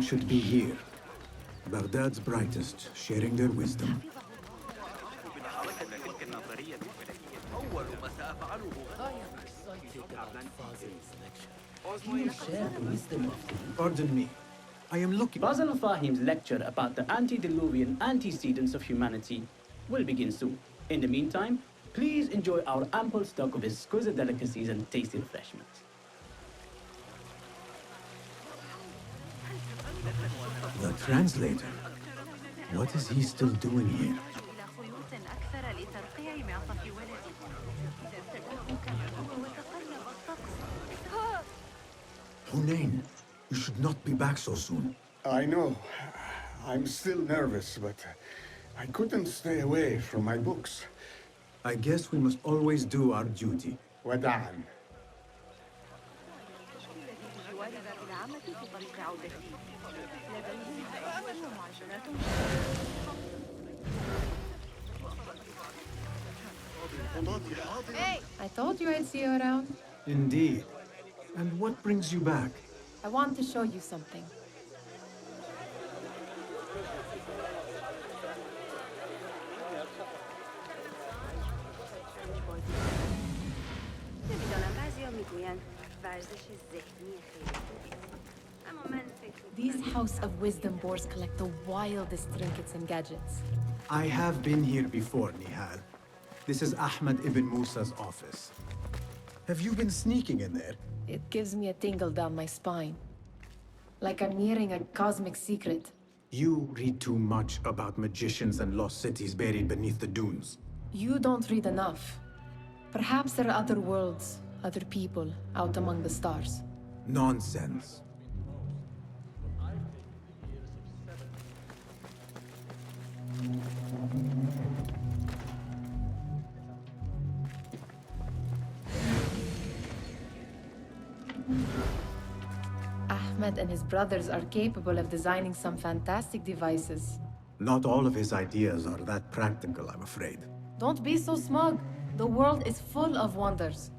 should be here. Baghdad's brightest, sharing their wisdom. أول ما سأفعله Pardon me. I am looking. Fazil Fahim's lecture about the antediluvian antecedents of humanity will begin soon. In the meantime, please enjoy our ample stock of exquisite delicacies and tasty refreshments. The translator. What is he still doing here? Hunain, you should not be back so soon. I know. I'm still nervous, but I couldn't stay away from my books. I guess we must always do our duty. وداعاً. Hey! I told you I'd see you around. Indeed. And what brings you back? I want to show you something. These House of Wisdom boars collect the wildest trinkets and gadgets. I have been here before, Nihal. This is Ahmed ibn Musa's office. Have you been sneaking in there? It gives me a tingle down my spine. Like I'm hearing a cosmic secret. You read too much about magicians and lost cities buried beneath the dunes. You don't read enough. Perhaps there are other worlds, other people, out among the stars. Nonsense. Ahmed and his brothers are capable of designing some fantastic devices. Not all of his ideas are that practical, I'm afraid. Don't be so smug. The world is full of wonders.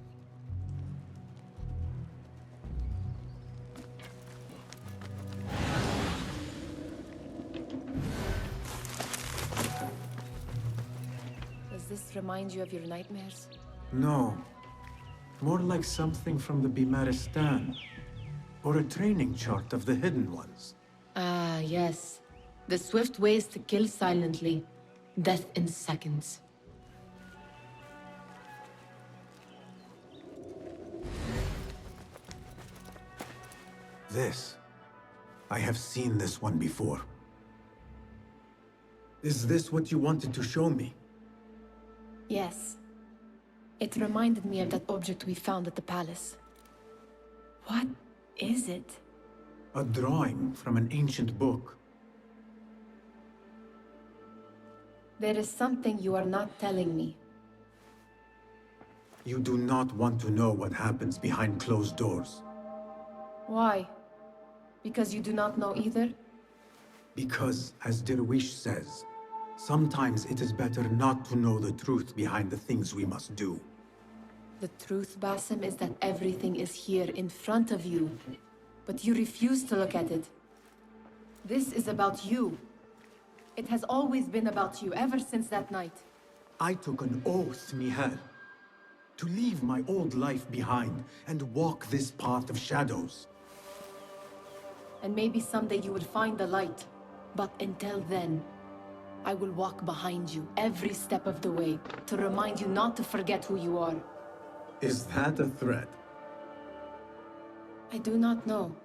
Does this remind you of your nightmares? No. More like something from the Bimaristan. Or a training chart of the Hidden Ones. Ah, yes. The swift ways to kill silently. Death in seconds. This. I have seen this one before. Is this what you wanted to show me? Yes. It reminded me of that object we found at the palace. What is it? A drawing from an ancient book. There is something you are not telling me. You do not want to know what happens behind closed doors. Why? Because you do not know either? Because, as Derwish says, sometimes it is better not to know the truth behind the things we must do. The truth, Basim, is that everything is here in front of you. But you refuse to look at it. This is about you. It has always been about you, ever since that night. I took an oath, Nihal, to leave my old life behind and walk this path of shadows. And maybe someday you will find the light. But until then, I will walk behind you every step of the way to remind you not to forget who you are. Is that a threat? I do not know.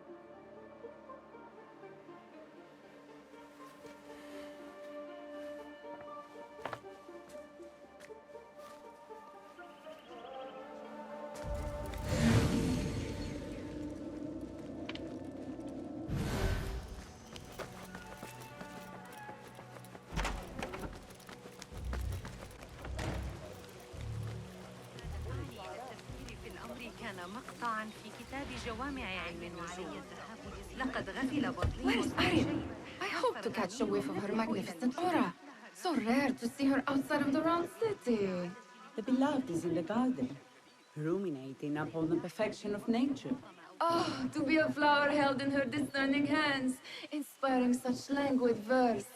مقطعا في كتاب جوامع علم النجوم لقد غفل بطلين I hope to catch a whiff of her magnificent aura. So rare to see her outside of the round city. The beloved is in the garden, ruminating upon the perfection of nature. Oh, to be a flower held in her discerning hands, inspiring such languid verse.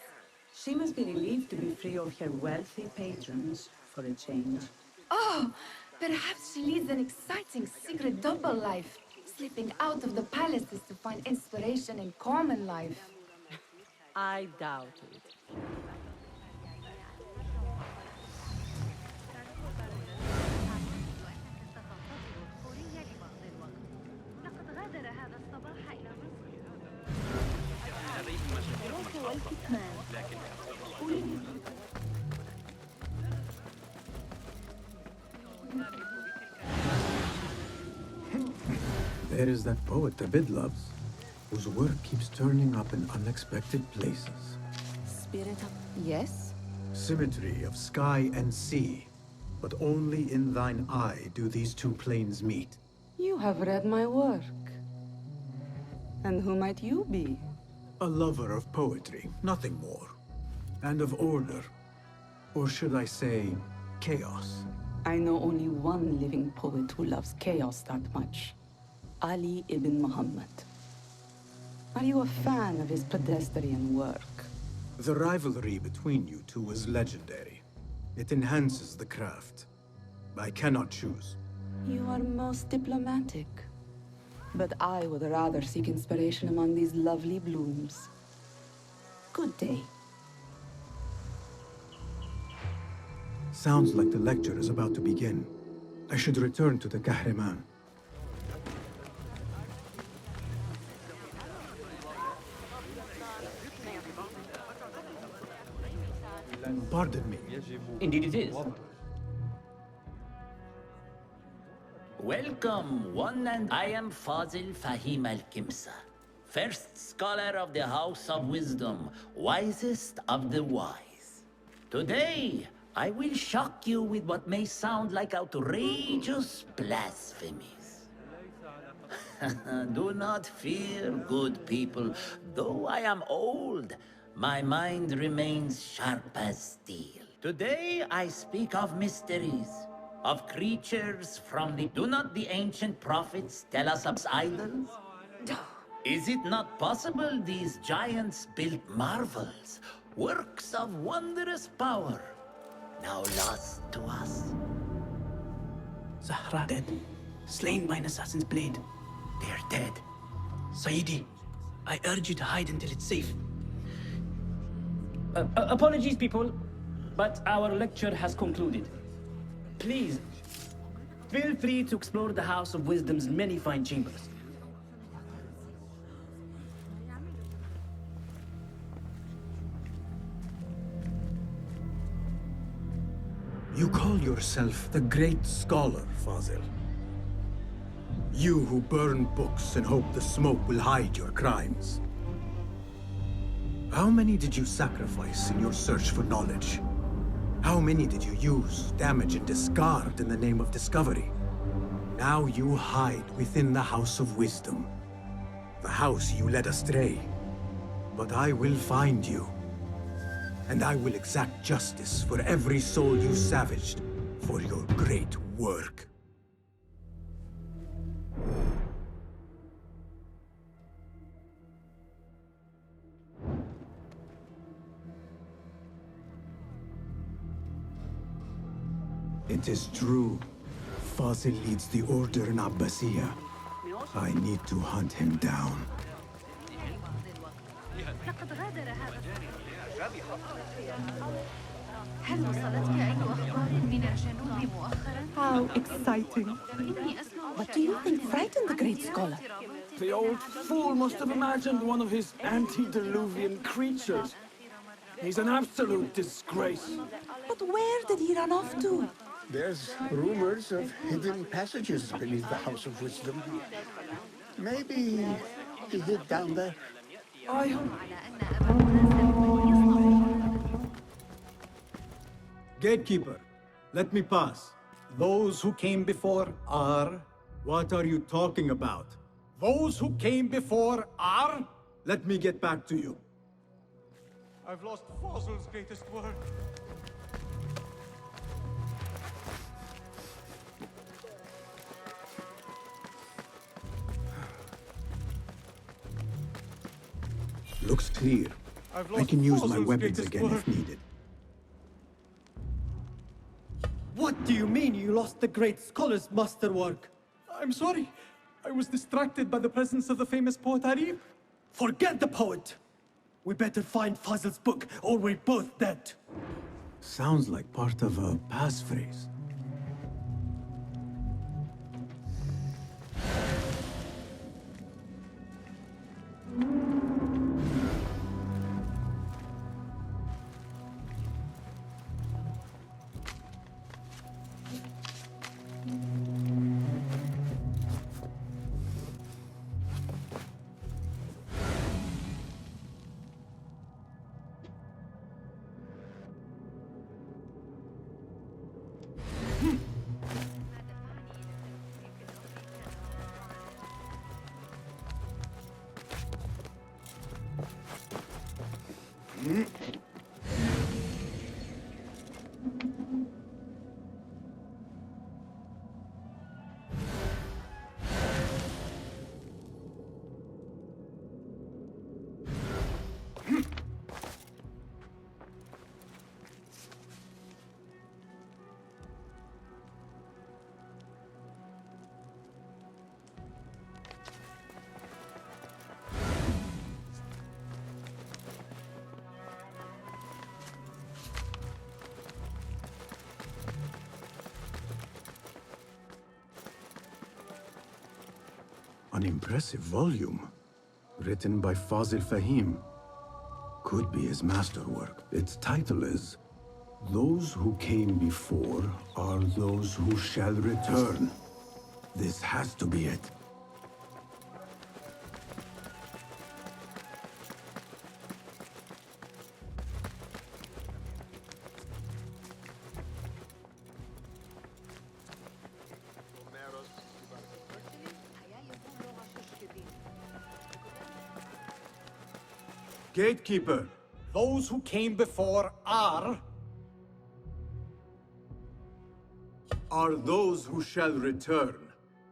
She must be relieved to be free of her wealthy patrons for a change. Oh, perhaps she leads an exciting secret double life, slipping out of the palaces to find inspiration in common life. I doubt it. لقد غادر هذا الصباح إلى مصر. There is that poet David loves, whose work keeps turning up in unexpected places. Spirit of... Yes? Symmetry of sky and sea, but only in thine eye do these two planes meet. You have read my work. And who might you be? A lover of poetry, nothing more. And of order. Or should I say, chaos. I know only one living poet who loves chaos that much. Ali ibn Muhammad. Are you a fan of his pedestrian work? The rivalry between you two is legendary. It enhances the craft. I cannot choose. You are most diplomatic. But I would rather seek inspiration among these lovely blooms. Good day. Sounds like the lecture is about to begin. I should return to the Kahraman. Pardon me. Indeed it is. Welcome, one and I am Fazil Fahim al-Kimsa, first scholar of the House of Wisdom, wisest of the wise. Today, I will shock you with what may sound like outrageous blasphemies. Do not fear, good people. Though I am old, my mind remains sharp as steel. Today, I speak of mysteries, of creatures from the... Do not the ancient prophets tell us of idols? Is it not possible these giants built marvels, works of wondrous power, now lost to us? Zahra dead, slain by an assassin's blade. They're dead. Saidi, I urge you to hide until it's safe. Apologies, people, but our lecture has concluded. Please, feel free to explore the House of Wisdom's many fine chambers. You call yourself the great scholar, Fazil. You who burn books and hope the smoke will hide your crimes. How many did you sacrifice in your search for knowledge? How many did you use, damage, and discard in the name of discovery? Now you hide within the House of Wisdom. The house you led astray. But I will find you. And I will exact justice for every soul you savaged for your great work. It is true. Fazil leads the order in Abbasiyah. I need to hunt him down. لقد غادر هذا. هل وصلتك أي أخبار من الجنوب مؤخرا؟ How exciting. إني أسمع What do you think frightened the great scholar? The old fool must have imagined one of his antediluvian creatures. He's an absolute disgrace. But where did he run off to? There's rumors of hidden passages beneath the House of Wisdom. Maybe he hid down there. I hope... Gatekeeper, let me pass. Those who came before are... What are you talking about? Those who came before are... Let me get back to you. I've lost Fazil's greatest work. Looks clear. I've I lost can use my Fazil's weapons greatest again work. if needed. What do you mean you lost the great scholar's masterwork? I'm sorry. I was distracted by the presence of the famous poet Arif. Forget the poet! We better find Fazil's book, or we're both dead. Sounds like part of a passphrase. An impressive volume, written by Fazil Fahim. Could be his masterwork. Its title is, "Those who came before are those who shall return." This has to be it. Gatekeeper, those who came before are those who shall return.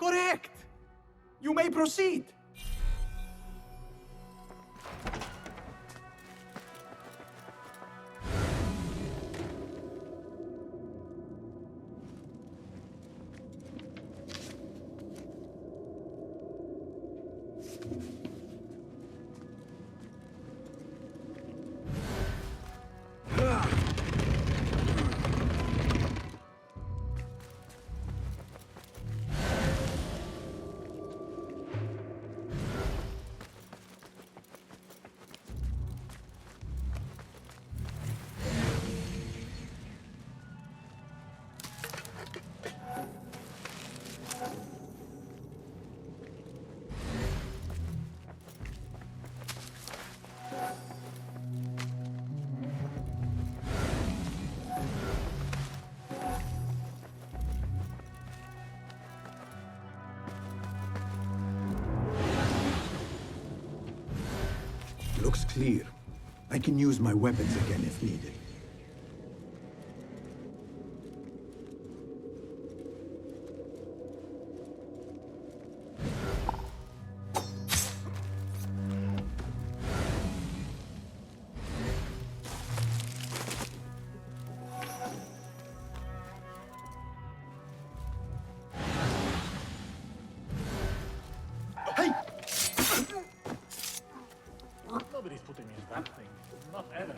correct. You may proceed. Looks clear. I can use my weapons again if needed. Nobody's putting me in that thing. Not ever.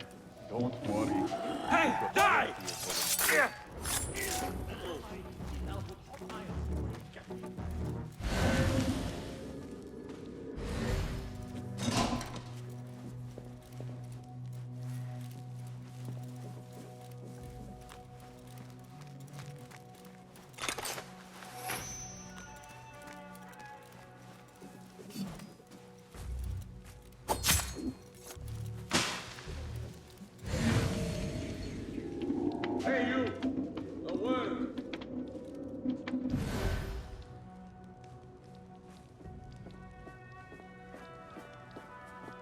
Don't worry. Hey, die! Hey, you! A word!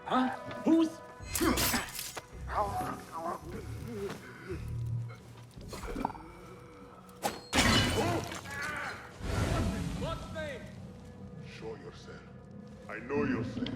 Huh? Who's? What's name? Show yourself. I know yourself.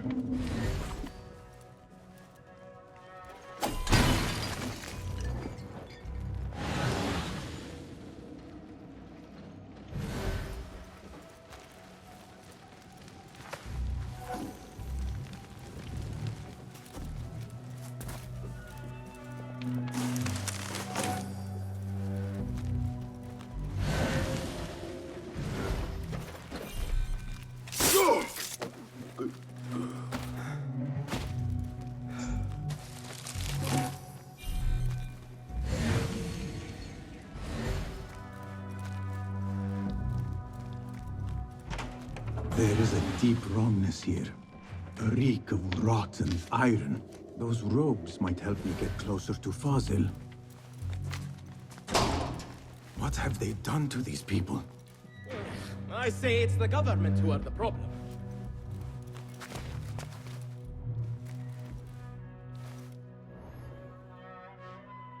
There is a deep wrongness here. A reek of rotten iron. Those robes might help me get closer to Fazil. What have they done to these people? I say it's the government who are the problem.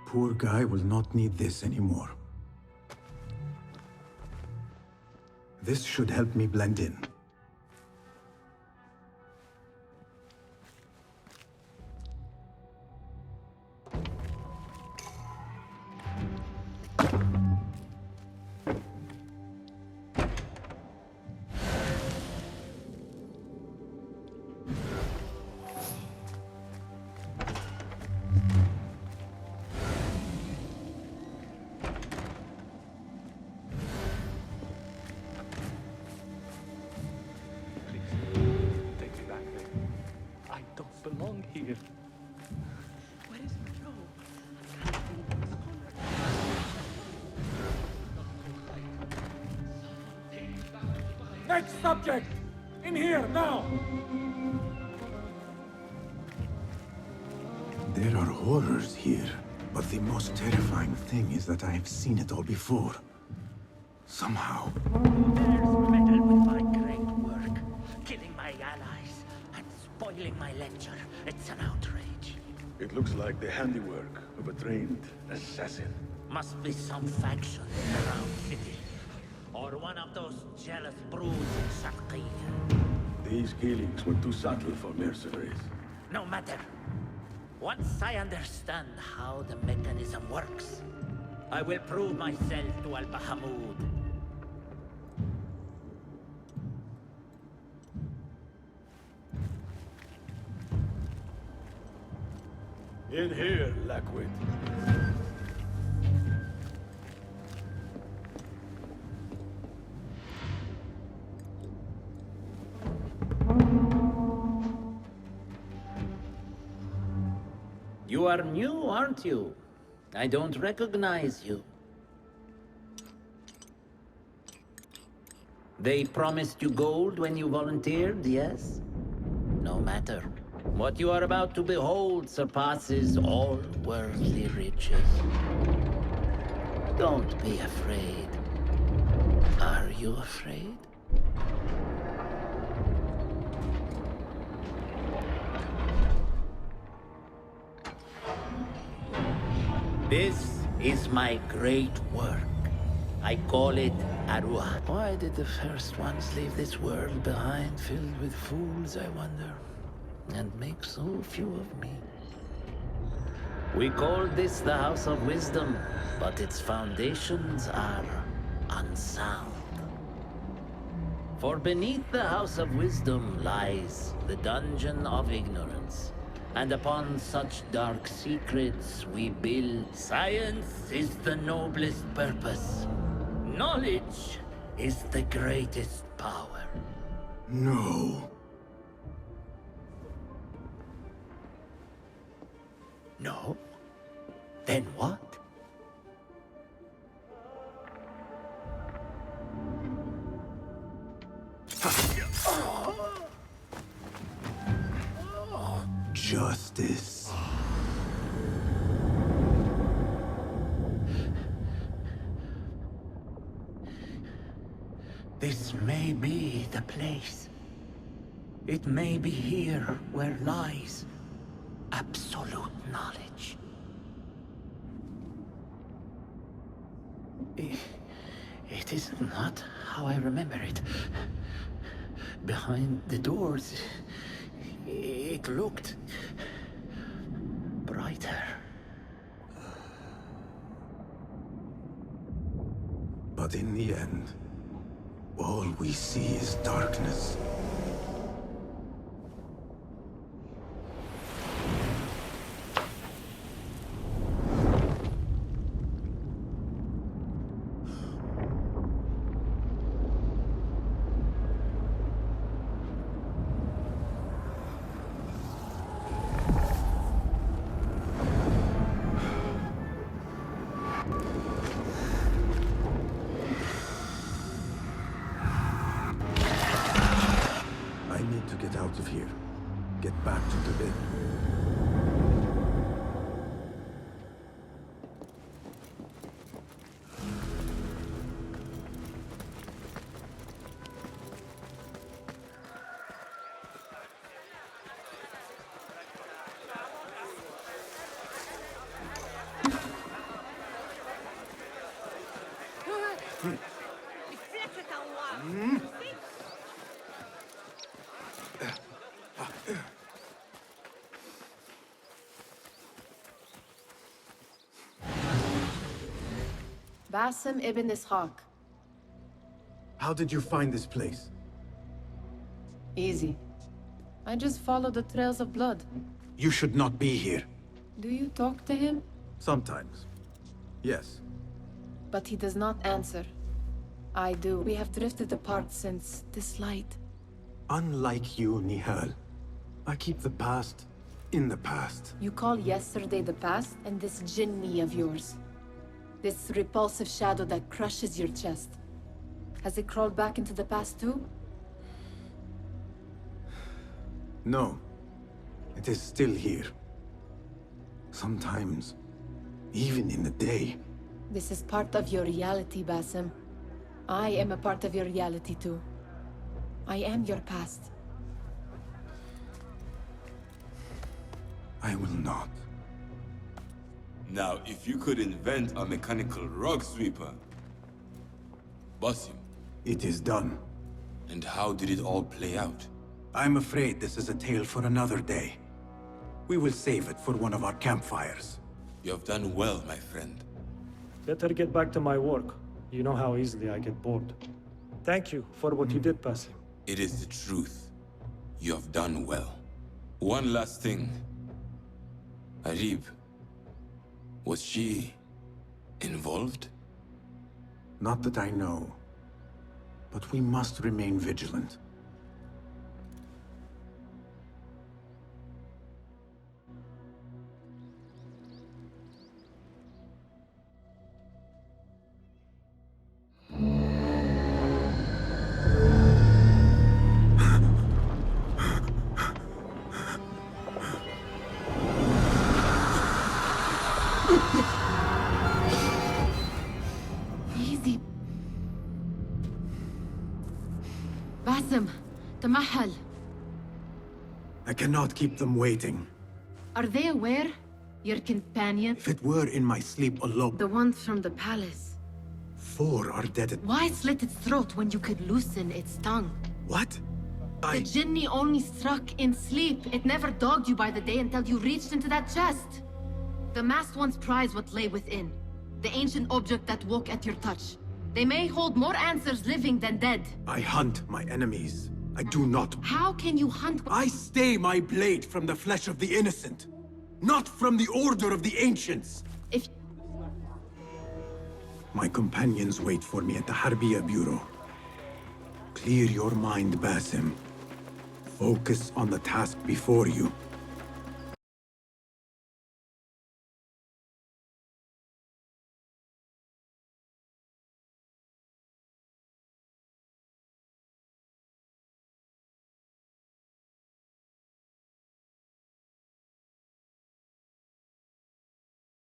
Poor guy will not need this anymore. This should help me blend in. Belong here. Where is my robe? Next subject! In here, now! There are horrors here, but the most terrifying thing is that I have seen it all before. Somehow. Dares meddle with my great work, killing my allies and spoiling my lecture. It's an outrage. It looks like the handiwork of a trained assassin. Must be some faction around city. Or one of those jealous broods in Sharqiyya. These killings were too subtle for mercenaries. No matter. Once I understand how the mechanism works, I will prove myself to Al-Bahamud. In here, Lackwit. You are new, aren't you? I don't recognize you. They promised you gold when you volunteered, yes? No matter. What you are about to behold surpasses all worldly riches. Don't be afraid. Are you afraid? This is my great work. I call it Arwah. Why did the first ones leave this world behind, filled with fools, I wonder? And make so few of me. We call this the House of Wisdom, but its foundations are unsound. For beneath the House of Wisdom lies the Dungeon of Ignorance. And upon such dark secrets we build. Science is the noblest purpose. Knowledge is the greatest power. No. No? Then what? Justice. This may be the place. It may be here where lies absolute knowledge. It is not how I remember it. Behind the doors, it looked brighter. But in the end, all we see is darkness. out of here. Get back to the bed. Basim ibn Ishaq. How did you find this place? Easy. I just follow the trails of blood. You should not be here. Do you talk to him? Sometimes. Yes. But he does not answer. I do. We have drifted apart since this light. Unlike you, Nihal, I keep the past in the past. You call yesterday the past, and this jinni of yours. This repulsive shadow that crushes your chest. Has it crawled back into the past too? No. It is still here. Sometimes, even in the day. This is part of your reality, Basim. I am a part of your reality too. I am your past. I will not. Now, if you could invent a mechanical rug sweeper... Basim. It is done. And how did it all play out? I'm afraid this is a tale for another day. We will save it for one of our campfires. You have done well, my friend. Better get back to my work. You know how easily I get bored. Thank you for what you did, Basim. It is the truth. You have done well. One last thing. Arib. Was she... involved? Not that I know. But we must remain vigilant. Easy. Basim, Tamahal. I cannot keep them waiting. Are they aware? Your companion? If it were in my sleep alone... The ones from the palace. 4 are dead at... Why slit its throat when you could loosen its tongue? What? The jinni only struck in sleep. It never dogged you by the day until you reached into that chest. The masked ones prize what lay within. The ancient object that woke at your touch. They may hold more answers living than dead. I hunt my enemies. I do not... How can you hunt... I stay my blade from the flesh of the innocent. Not from the order of the ancients. If... My companions wait for me at the Harbiya Bureau. Clear your mind, Basim. Focus on the task before you.